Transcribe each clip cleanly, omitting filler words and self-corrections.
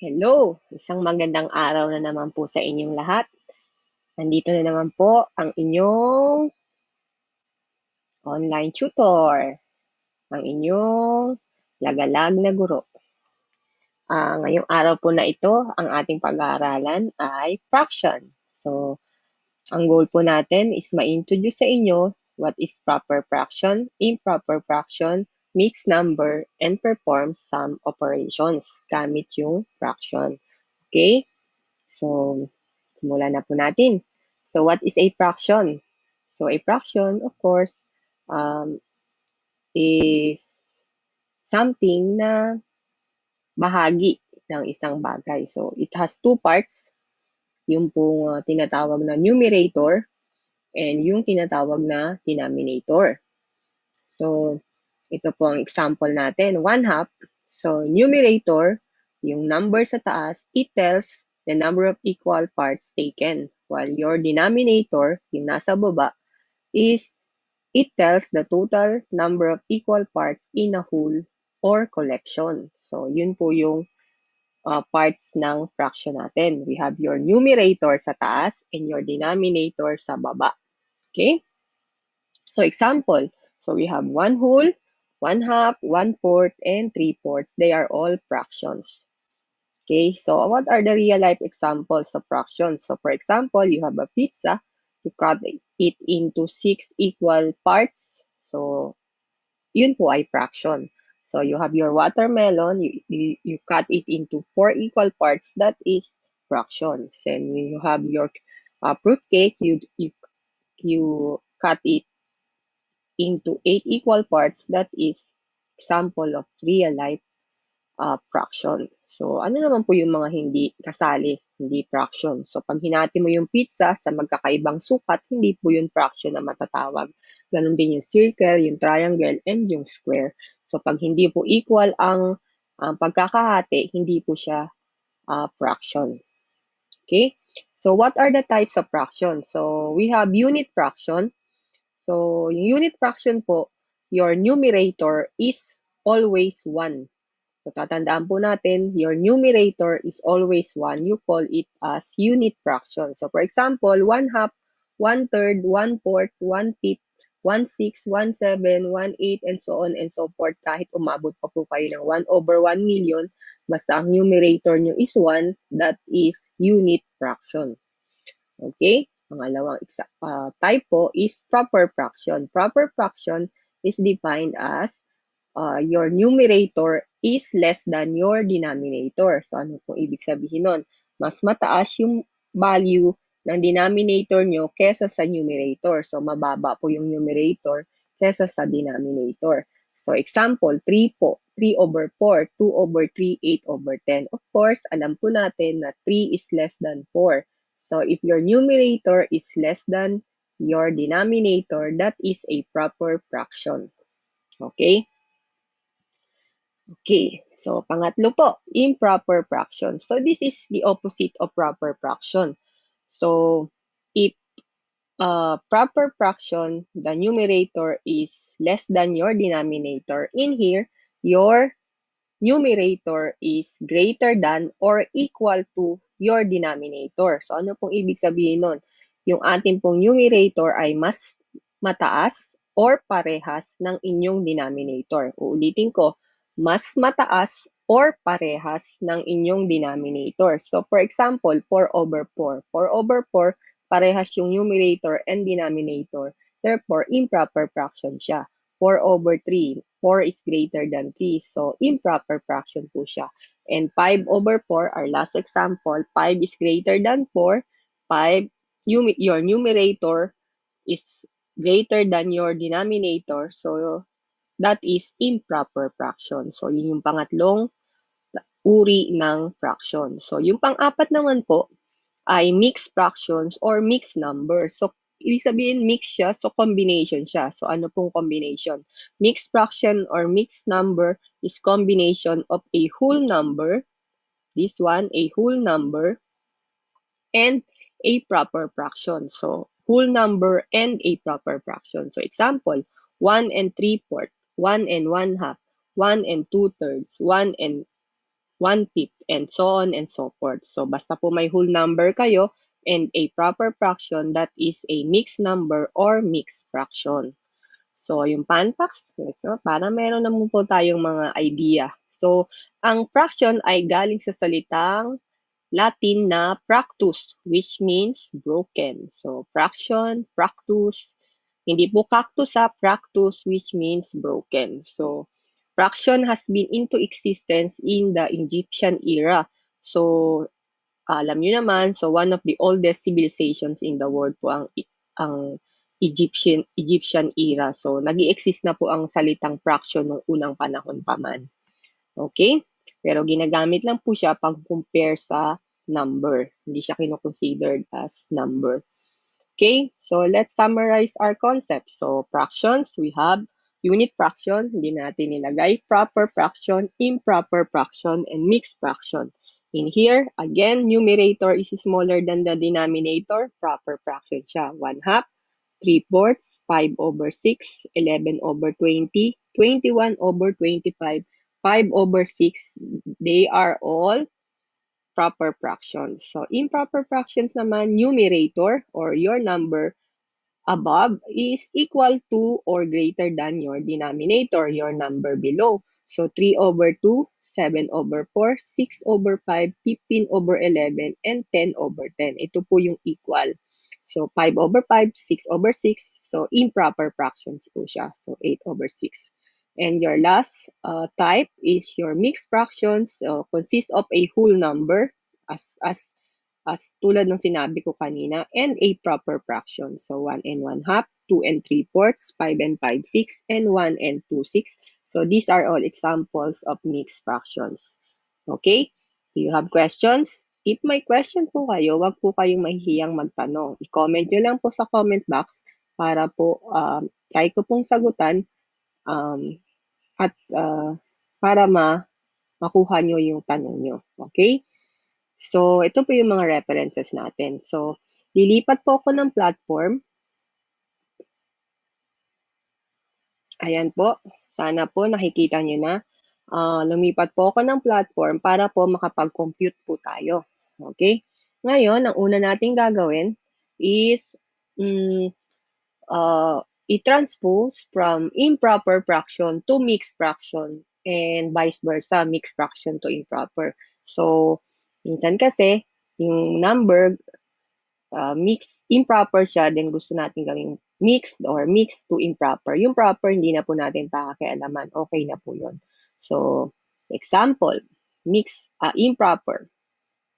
Hello! Isang magandang araw na naman po sa inyong lahat. Nandito na naman po ang inyong online tutor, ang inyong lagalag na guro. Ngayong araw po na ito, ang ating pag-aaralan ay fraction. So, ang goal po natin is ma-introduce sa inyo what is proper fraction, improper fraction, mixed number, and perform some operations gamit yung fraction. Okay? So, simulan na po natin. So, what is a fraction? So, a fraction, of course, is something na bahagi ng isang bagay. So, it has two parts. Yung pong tinatawag na numerator and yung tinatawag na denominator. So, ito po ang example natin. 1/2. So, numerator, yung number sa taas, it tells the number of equal parts taken. While your denominator, yung nasa baba, it tells the total number of equal parts in a whole or collection. So, yun po yung parts ng fraction natin. We have your numerator sa taas and your denominator sa baba. Okay? So, example. So, we have 1/2, 1/2, 1/4, and 3/4. They are all fractions. Okay, so what are the real-life examples of fractions? So, for example, you have a pizza. You cut it into 6 equal parts. So, yun po ay fraction. So, you have your watermelon. You cut it into 4 equal parts. That is fraction. Then, you have your fruit cake. You cut it into 8 equal parts. That is example of real-life fraction. So, ano naman po yung mga hindi kasali, hindi fraction. So, pag hinati mo yung pizza sa magkakaibang sukat, hindi po yung fraction na matatawag. Ganon din yung circle, yung triangle, and yung square. So, pag hindi po equal ang pagkakahati, hindi po siya fraction. Okay? So, what are the types of fraction? So, we have unit fraction. So, yung unit fraction po, your numerator is always 1. So, tatandaan po natin, your numerator is always 1. You call it as unit fraction. So, for example, 1/2, 1/3, 1/4, 1/5, 1/6, 1/7, 1/8, and so on and so forth. Kahit umabot pa po kayo ng 1/1 million, basta ang numerator nyo is 1, that is unit fraction. Okay? Pangalawang type po is proper fraction. Proper fraction is defined as your numerator is less than your denominator. So, ano pong ibig sabihin nun? Mas mataas yung value ng denominator nyo kesa sa numerator. So, mababa po yung numerator kesa sa denominator. So, example, 3 po. 3/4, 2/3, 8/10. Of course, alam po natin na 3 is less than 4. So, if your numerator is less than your denominator, that is a proper fraction. Okay? Okay, so pangatlo po, improper fraction. So this is the opposite of proper fraction. So if proper fraction, the numerator is less than your denominator, in here, your numerator is greater than or equal to your denominator. So ano pong ibig sabihin nun? Yung ating pong numerator ay mas mataas or parehas ng inyong denominator. Uulitin ko, mas mataas or parehas ng inyong denominator. So, for example, 4/4. 4/4, parehas yung numerator and denominator. Therefore, improper fraction siya. 4/3. 4 is greater than 3. So, improper fraction po siya. And 5/4, our last example, 5 is greater than 4. 5, your numerator is greater than your denominator. So, that is improper fraction. So, yun yung pangatlong uri ng fraction. So, yung pang-apat naman po ay mixed fractions or mixed numbers. So, ibig sabihin mixed siya, so combination siya. So, ano pong combination? Mixed fraction or mixed number is combination of a whole number, this one, a whole number, and a proper fraction. So, whole number and a proper fraction. So, example, 1 and 3/4, 1 and 1/2, 1 and 2/3, 1 and 1/5, and so on and so forth. So, basta po may whole number kayo and a proper fraction, that is a mixed number or mixed fraction. So, yung fun facts, para meron naman po tayong mga idea. So, ang fraction ay galing sa salitang Latin na fractus, which means broken. So, fraction, fractus, hindi po cactus fractus, which means broken. So, fraction has been into existence in the Egyptian era. So, alam nyo naman, so one of the oldest civilizations in the world po ang Egyptian era. So, nag-i-exist na po ang salitang fraction noong unang panahon pa man. Okay? Pero ginagamit lang po siya pag compare sa number. Hindi siya kino-considered as number. Okay? So, let's summarize our concepts. So, fractions, we have unit fraction, hindi natin nilagay, proper fraction, improper fraction, and mixed fraction. In here, again, numerator is smaller than the denominator, proper fraction siya. 1/2, 3/4, 5/6, 11/20, 21/25, 5/6, they are all proper fractions. So, improper fractions naman, numerator or your number above is equal to or greater than your denominator, your number below. So, 3/2, 7/4, 6/5, 15/11, and 10/10. Ito po yung equal. So, 5/5, 6/6. So, improper fractions po siya. So, 8/6. And your last type is your mixed fractions. So, consists of a whole number as tulad ng sinabi ko kanina, and a proper fraction. So, 1 and 1/2, 2 and 3/4, 5 and 5/6, and 1 and 2/6. So, these are all examples of mixed fractions. Okay? Do you have questions? If may question po kayo, wag po kayong mahihiyang magtanong. I-comment nyo lang po sa comment box para po try ko pong sagutan at para makuha nyo yung tanong nyo. Okay? So, ito po yung mga references natin. So, lilipat po ako ng platform. Ayan po. Sana po nakikita nyo na. Lumipat po ako ng platform para po makapag-compute po tayo. Okay? Ngayon, ang una nating gagawin is i-transpose from improper fraction to mixed fraction and vice versa, mixed fraction to improper. So, minsan kasi, yung number, improper siya, then gusto natin gawing mixed or mixed to improper. Yung proper, hindi na po natin pakialaman. Okay na po yun. So, example, improper.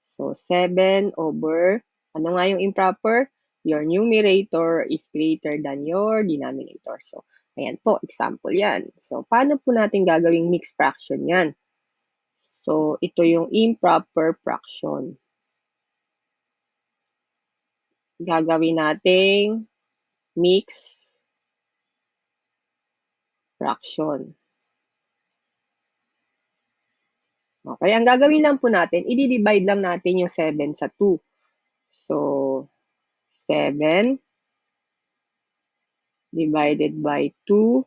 So, 7 over, ano nga yung improper? Your numerator is greater than your denominator. So, ayan po, example yan. So, paano po natin gagawing mixed fraction yan? So, ito yung improper fraction. Gagawin nating mixed fraction. Okay, ang gagawin lang po natin, i-divide lang natin yung 7 sa 2. So, 7 divided by 2.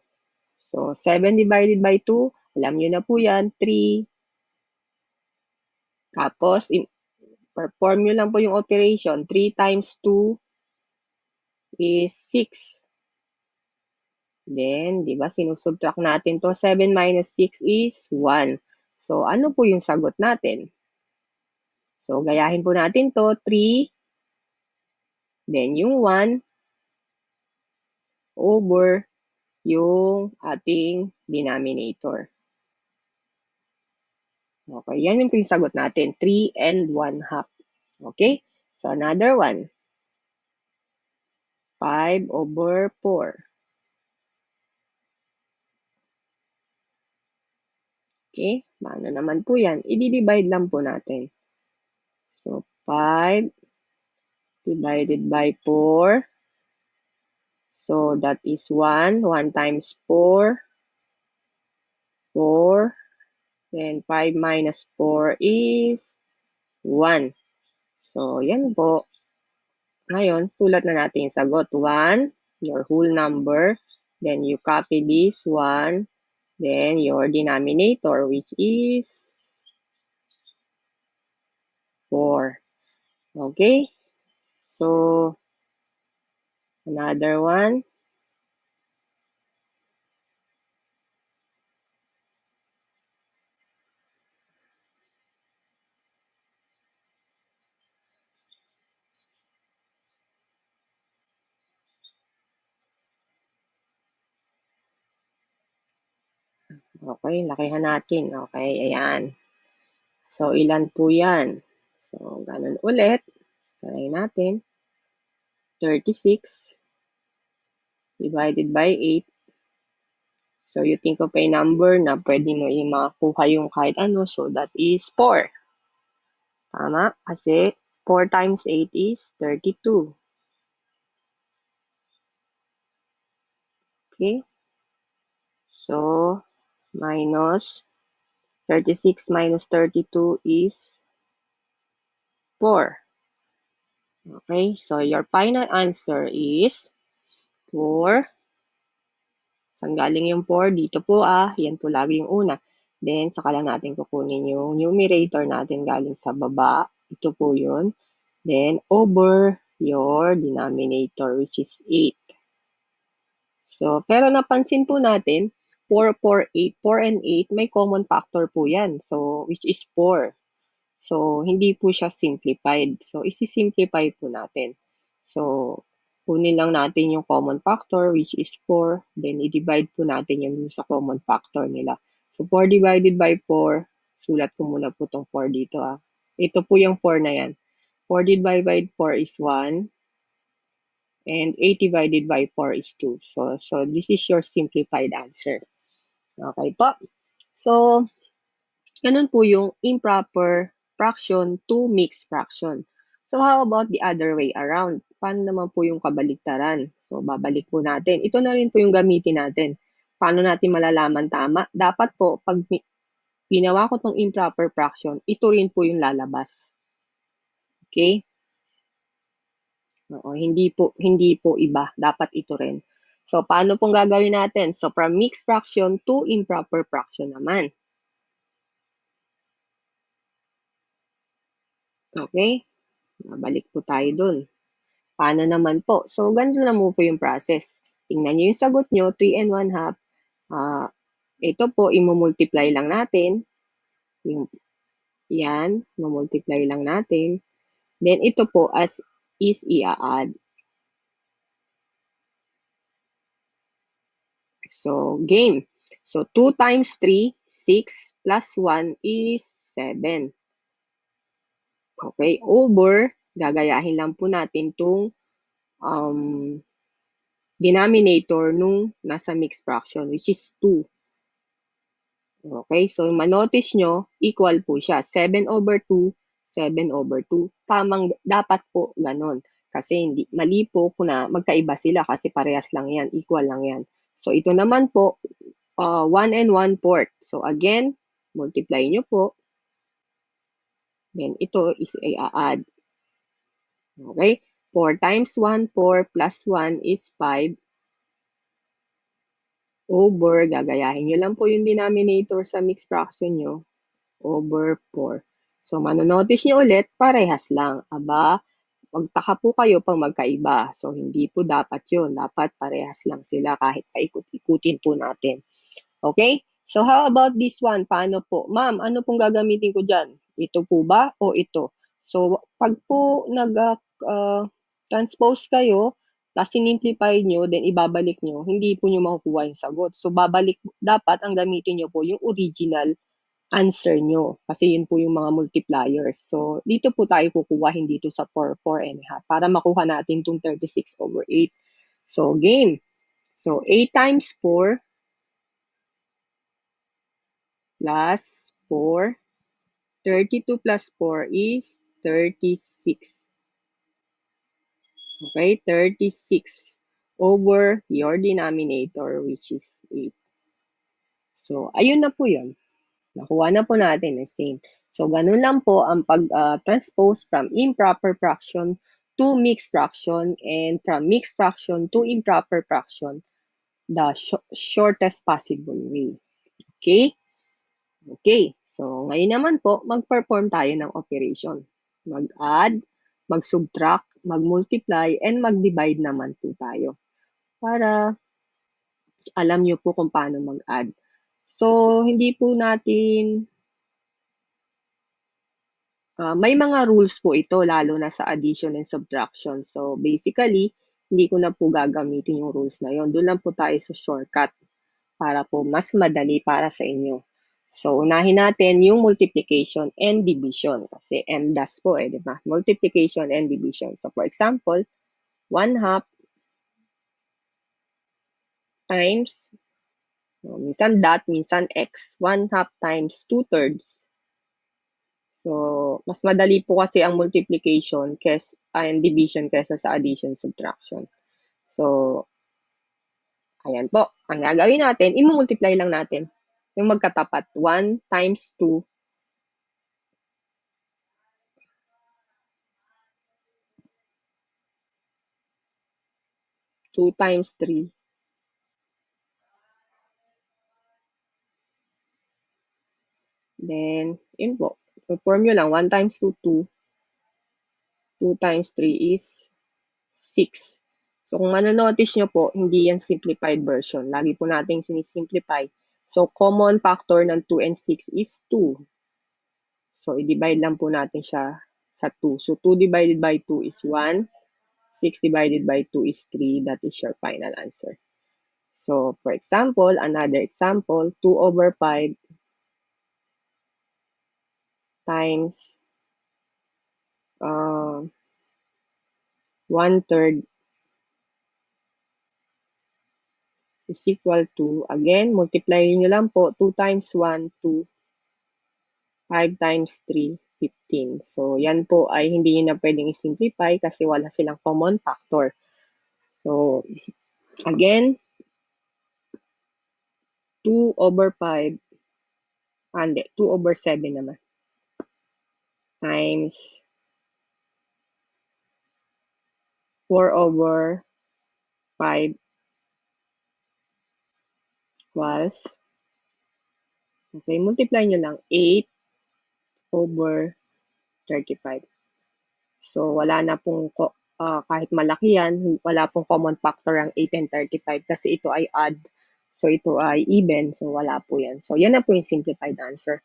So, 7 divided by 2, alam nyo na po yan, 3. Tapos, perform nyo lang po yung operation. 3 times 2 is 6. Then, di ba, sinusubtract natin to. 7 minus 6 is 1. So, ano po yung sagot natin? So, gayahin po natin to. 3, then yung 1, over yung ating denominator. Okay, yan yung sagot natin. 3 and 1/2. Okay? So, another one. 5/4. Okay? Paano naman po yan? I-divide lang po natin. So, 5 divided by 4. So, that is 1. 1 times 4. 4. Then, 5 minus 4 is 1. So, yan po. Ngayon, sulat na natin yung sagot. 1, your whole number. Then, you copy this 1. Then, your denominator, which is 4. Okay? So, another one. Okay, lakihan natin. Okay, ayan. So, ilan po yan? So, ganun ulit. Try natin. 36 divided by 8. So, you think of a number na pwede mo yung makakuha yung kahit ano. So, that is 4. Tama? Kasi 4 times 8 is 32. Okay? So, minus 36 minus 32 is 4. Okay? So, your final answer is 4. Saan galing yung 4? Dito po Yan po lagi yung una. Then, saka lang natin kukunin yung numerator natin galing sa baba. Ito po yun. Then, over your denominator which is 8. So, pero napansin po natin, 4, 4, 8, 4 and 8, may common factor po yan. So, which is 4. So, hindi po siya simplified. So, isi-simplify po natin. So, kunin lang natin yung common factor which is 4. Then, i-divide po natin yung sa common factor nila. So, 4 divided by 4. Sulat ko muna po itong 4 dito Ito po yung 4 na yan. 4 divided by 4 is 1. And 8 divided by 4 is 2. So this is your simplified answer. Okay po. So, ganun po yung improper fraction to mixed fraction. So, how about the other way around? Paano naman po yung kabaliktaran? So, babalik po natin. Ito na rin po yung gamitin natin. Paano natin malalaman tama? Dapat po, pag ginawa ko tong improper fraction, ito rin po yung lalabas. Okay? Oo, hindi po iba. Dapat ito rin. So, paano pong gagawin natin? So, from mixed fraction to improper fraction naman. Okay? Balik po tayo dun. Paano naman po? So, ganito na po yung process. Tingnan nyo yung sagot nyo, 3 and 1 half. Ito po, imumultiply lang natin. Yan, imumultiply lang natin. Then, ito po as is i-add. So, game. So, 2 times 3, 6 plus 1 is 7. Okay, over, gagayahin lang po natin itong denominator nung nasa mixed fraction, which is 2. Okay, so manotice nyo, equal po siya. 7 over 2, 7 over 2. Tamang, dapat po ganon. Kasi hindi, mali po kung na magkaiba sila kasi parehas lang yan, equal lang yan. So, ito naman po, 1 and 1/4. So, again, multiply nyo po. Then, ito is i-add. Okay? 4 times 1, 4 plus 1 is 5 over, gagayahin nyo lang po yung denominator sa mixed fraction nyo, over 4. So, manonotice nyo ulit, parehas lang. Aba, magtaka po kayo pang magkaiba. So, hindi po dapat yun. Dapat parehas lang sila kahit paikot-ikutin po natin. Okay? So, how about this one? Paano po? Ma'am, ano pong gagamitin ko dyan? Ito po ba o ito? So, pag po transpose kayo, tapos sinimplify nyo, then ibabalik nyo, hindi po nyo makukuha yung sagot. So, dapat ang gamitin nyo po yung original answer nyo. Kasi yun po yung mga multipliers. So, dito po tayo kukuha, hindi to sa 4, 4 and a half, para makuha natin itong 36 over 8. So, game. So, 8 times 4 plus 4. 32 plus 4 is 36. Okay, 36 over your denominator which is 8. So, ayun na po yun. Nakuha na po natin the same. So, ganun lang po ang pag-transpose from improper fraction to mixed fraction and from mixed fraction to improper fraction the shortest possible way. Okay? Okay. So, ngayon naman po, mag-perform tayo ng operation. Mag-add, mag-subtract, mag-multiply, and mag-divide naman po tayo. Para alam nyo po kung paano mag-add. So, hindi po natin, may mga rules po ito, lalo na sa addition and subtraction. So, basically, hindi ko na po gagamitin yung rules na yon. Doon lang po tayo sa shortcut para po mas madali para sa inyo. So, unahin natin yung multiplication and division. Kasi MDAS po di ba? Multiplication and division. So, for example, 1/2 times, minsan dot, minsan x, 1/2 times 2/3. So, mas madali po kasi ang multiplication and division kesa sa addition subtraction. So, ayan po. Ang gagawin natin, i-multiply lang natin yung magkatapat. 1 times 2, 2 times 3, then, yun po. I-form nyo lang, 1 times 2, 2. 2 times 3 is 6. So, kung manonotice nyo po, hindi yan simplified version. Lagi po nating sinisimplify. So, common factor ng 2 and 6 is 2. So, i-divide lang po natin siya sa 2. So, 2 divided by 2 is 1. 6 divided by 2 is 3. That is your final answer. So, for example, another example, 2 over 5 times 1/3 is equal to, again, multiply nyo lang po, 2 times 1, 2, 5 times 3, 15. So, yan po ay hindi nyo na pwedeng i-simplify kasi wala silang common factor. So, again, 2 over 5, hindi, 2 over 7 naman, times 4 over 5 equals, okay, multiply nyo lang, 8 over 35. So, wala na pong, kahit malaki yan, wala pong common factor ang 8 and 35 kasi ito ay odd. So, ito ay even. So, wala po yan. So, yan na po yung simplified answer.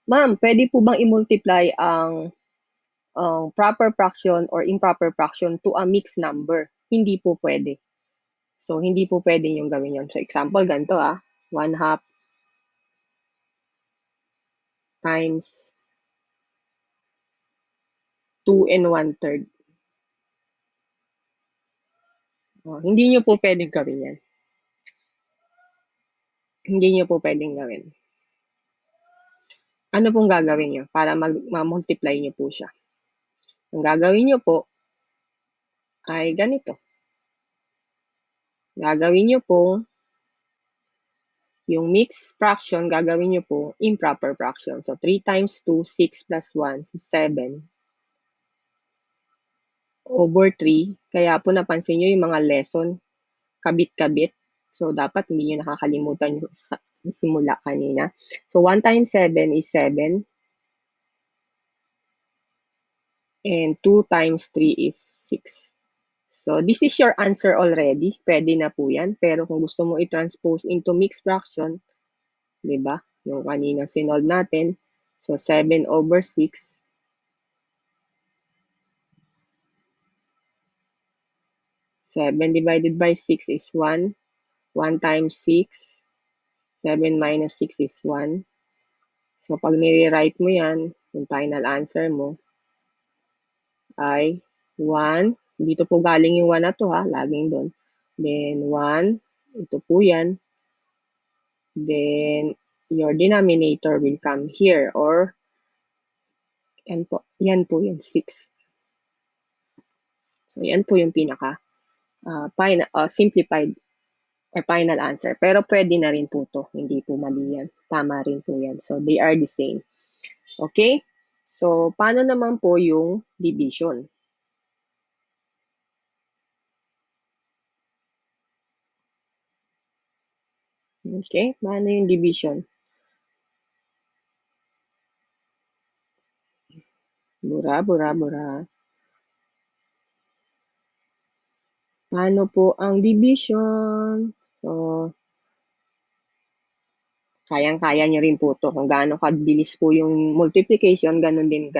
Ma'am, pwede po bang i-multiply ang proper fraction or improper fraction to a mixed number? Hindi po pwede. So, hindi po pwede yung gawin yun. So, example, ganito 1/2 times 2 and 1/3. Hindi nyo po pwedeng gawin yan. Hindi nyo po pwedeng gawin. Ano pong gagawin nyo para ma-multiply nyo po siya? Ang gagawin nyo po ay ganito. Gagawin nyo po yung mixed fraction, gagawin nyo po improper fraction. So, 3 times 2, 6 plus 1, 7 over 3. Kaya po napansin nyo yung mga lesson, kabit-kabit. So, dapat hindi nyo nakakalimutan yung simula kanina. So, 1 times 7 is 7. And 2 times 3 is 6. So, this is your answer already. Pwede na po yan. Pero kung gusto mo i-transpose into mixed fraction, di ba? Yung kanina sinolve natin. So, 7 over 6. 7 divided by 6 is 1. 1 times 6. 7 minus 6 is 1. So, pag nire-write mo yan, yung final answer mo ay 1. Dito po galing yung 1 na to laging doon. Then, 1. Ito po yan. Then, your denominator will come here or yan po yung 6. So, yan po yung pinaka simplified or final answer. Pero pwede na rin po to. Hindi po mali yan. Tama rin po yan. So, they are the same. Okay? So, paano naman po yung division? Okay? Paano yung division? Bura, bura, bura. Paano po ang division? So, kayang-kaya nyo rin po to. Kung gaano kabilis po yung multiplication, ganun din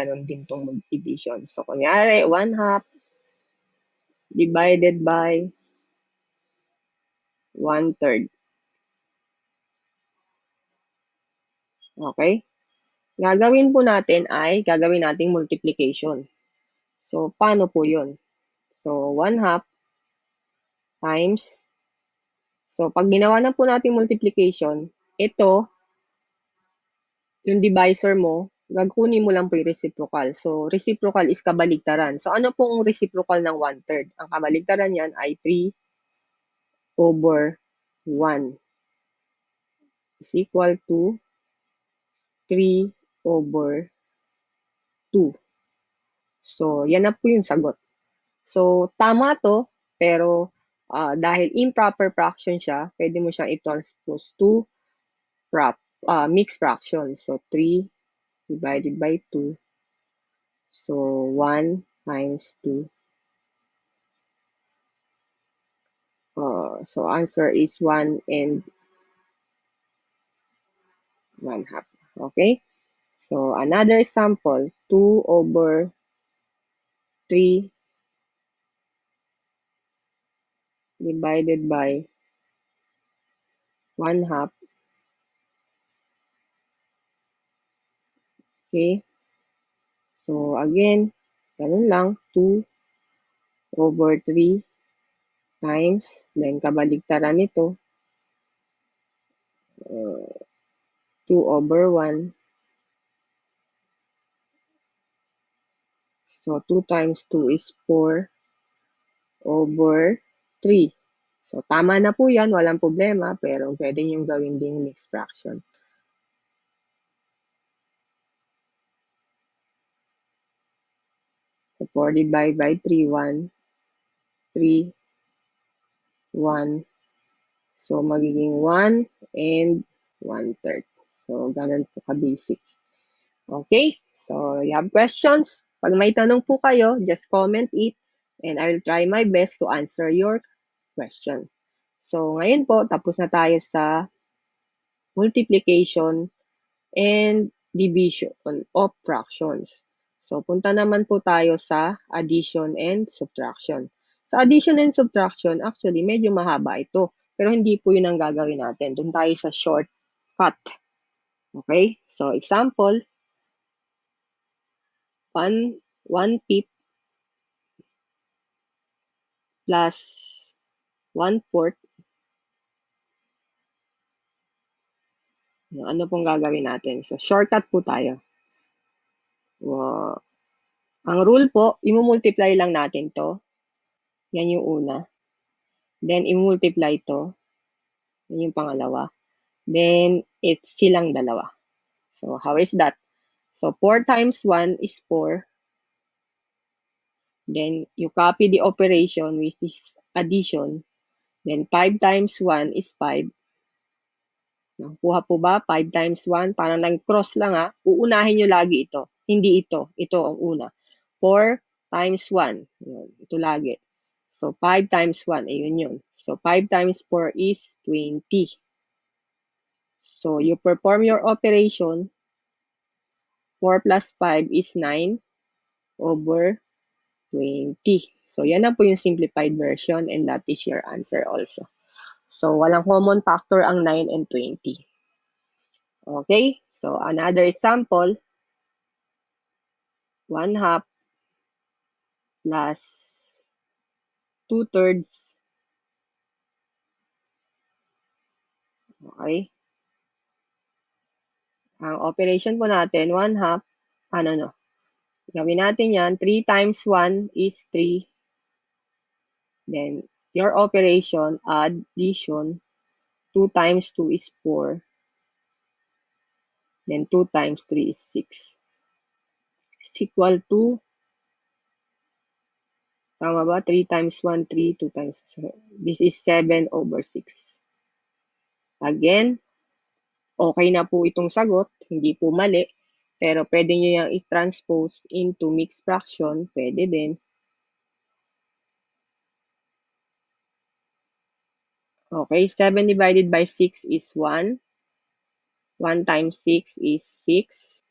tong division. So, kunyari, 1/2 divided by 1/3. Okay? Gagawin po natin ay, gagawin nating multiplication. So, paano po yun? So, 1/2 times, so pag ginawa na po natin multiplication, ito, yung divisor mo, gagkunin mo lang po yung reciprocal. So, reciprocal is kabaligtaran. So, ano pong reciprocal ng 1/3? Ang kabaligtaran yan ay 3/1 is equal to 3/2. So, yan na po yung sagot. So, tama to, pero dahil improper fraction siya, pwede mo siyang i-transpose to mixed fraction. So, 3 divided by 2. So, 1 times 2. So, answer is 1 and 1/2. Okay? So, another example, 2/3 divided by 1/2. Okay? So, again, ganun lang, 2/3 times, then kabaligtaran nito, 2/1. So, 2 times 2 is 4/3. So, tama na po yan, walang problema, pero pwede nyo gawin ding mixed fraction. So, 4 divided by 3, 1, 3, 1. So, magiging 1 and 1/3. So, ganun po ka-basic. Okay? So, you have questions? Pag may tanong po kayo, just comment it and I will try my best to answer your question. So, ngayon po, tapos na tayo sa multiplication and division of fractions. So, punta naman po tayo sa addition and subtraction. Sa addition and subtraction, actually, medyo mahaba ito. Pero hindi po yun ang gagawin natin. Doon tayo sa shortcut. Okay? So, example, 1/5 plus 1/4. Ano pong gagawin natin? So, shortcut po tayo. Ang rule po, i-multiply lang natin to. Yan yung una. Then, i-multiply to. Yan yung pangalawa. Then, it's silang dalawa. So, how is that? So, 4 times 1 is 4. Then, you copy the operation which is addition. Then, 5 times 1 is 5. Nakuha po ba? 5 times 1. Parang nag-cross lang ha. Uunahin nyo lagi ito. Hindi ito. Ito ang una. 4 times 1. Yun. Ito lagi. So, 5 times 1. Ayun yun. So, 5 times 4 is 20. So, you perform your operation. 4 plus 5 is 9/20. So, yan na po yung simplified version and that is your answer also. So, walang common factor ang 9 and 20. Okay? So, another example, 1/2 plus 2/3. Okay? Ang operation po natin, 1/2, gawin natin yan, 3 times 1 is 3. Then, your operation, addition, 2 times 2 is 4. Then, 2 times 3 is 6. Is equal to, tama ba? 3 times 1, 3, 2 times, this is 7/6. Again, okay na po itong sagot, hindi po mali. Pero pwede nyo yung i-transpose into mixed fraction. Pwede din. Okay, 7 divided by 6 is 1. 1 times 6 is 6.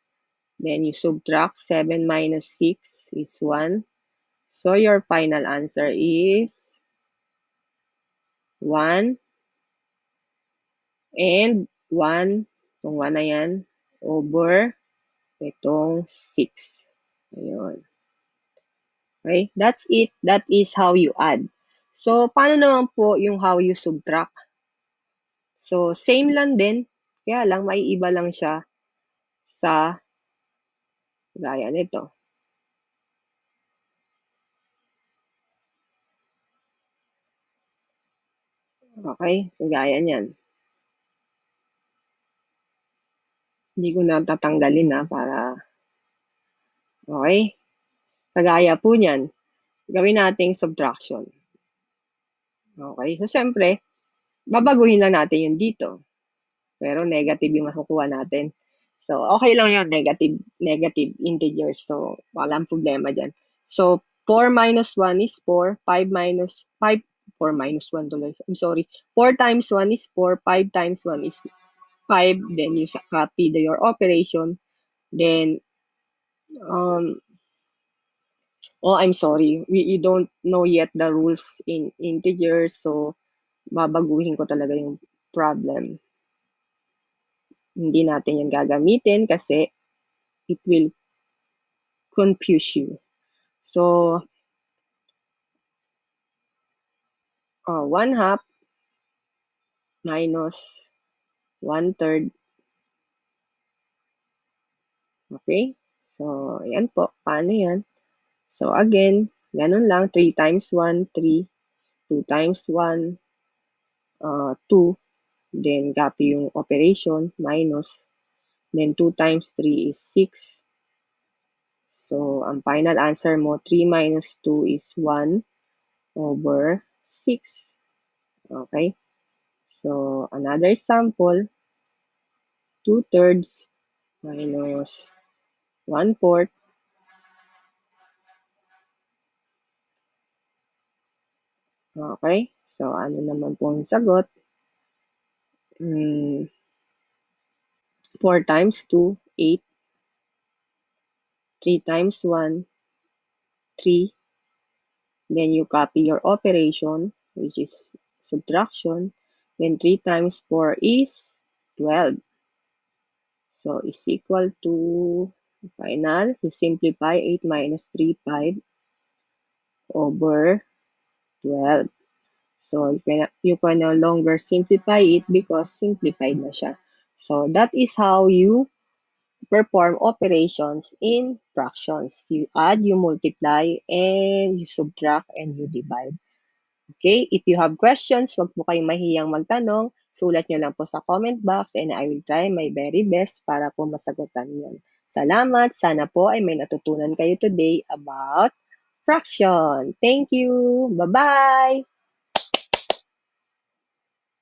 Then you subtract 7 minus 6 is 1. So your final answer is 1 and 1. Itong 1 na yan over itong 6. Ayun. Okay, that's it. That is how you add. So, paano naman po yung how you subtract? So, same lang din. Kaya lang, may iba lang siya sa gaya nito. Okay, so gaya niyan. Hindi ko na tatanggalin para, okay? Kagaya po niyan, gawin nating subtraction. Okay, so siyempre, babaguhin lang natin yun dito. Pero negative yung makukuha natin. So, okay lang yun, negative integers. So, walang problema dyan. So, 4 minus 1 is 4. 4 minus 1 tuloy. I'm sorry. 4 times 1 is 4. 5 times 1 is 5. Then, you copy your operation. Then, I'm sorry. You don't know yet the rules in integers. So, babaguhin ko talaga yung problem. Hindi natin yan gagamitin kasi it will confuse you. So, 1/2 minus 1/3. Okay? So, ayan po. Paano yan? So, again, ganun lang. 3 times 1, 3. 2 times 1, 2. Then, copy yung operation, minus. Then, 2 times 3 is 6. So, ang final answer mo, 3 minus 2 is 1 over 6. Okay? So, another example, 2/3 minus 1/4. Okay? So, ano naman po ang sagot? 4 times 2, 8. 3 times 1, 3. Then you copy your operation, which is subtraction. Then 3 times 4 is 12. So, is equal to, final, you simplify 8 minus 3, 5 over 12. So, you can no longer simplify it because simplified na siya. So, that is how you perform operations in fractions. You add, you multiply, and you subtract, and you divide. Okay? If you have questions, huwag po kayong mahiyang magtanong. Sulat nyo lang po sa comment box and I will try my very best para po masagutan yan. Salamat. Sana po ay may natutunan kayo today about fraction. Thank you. Bye-bye!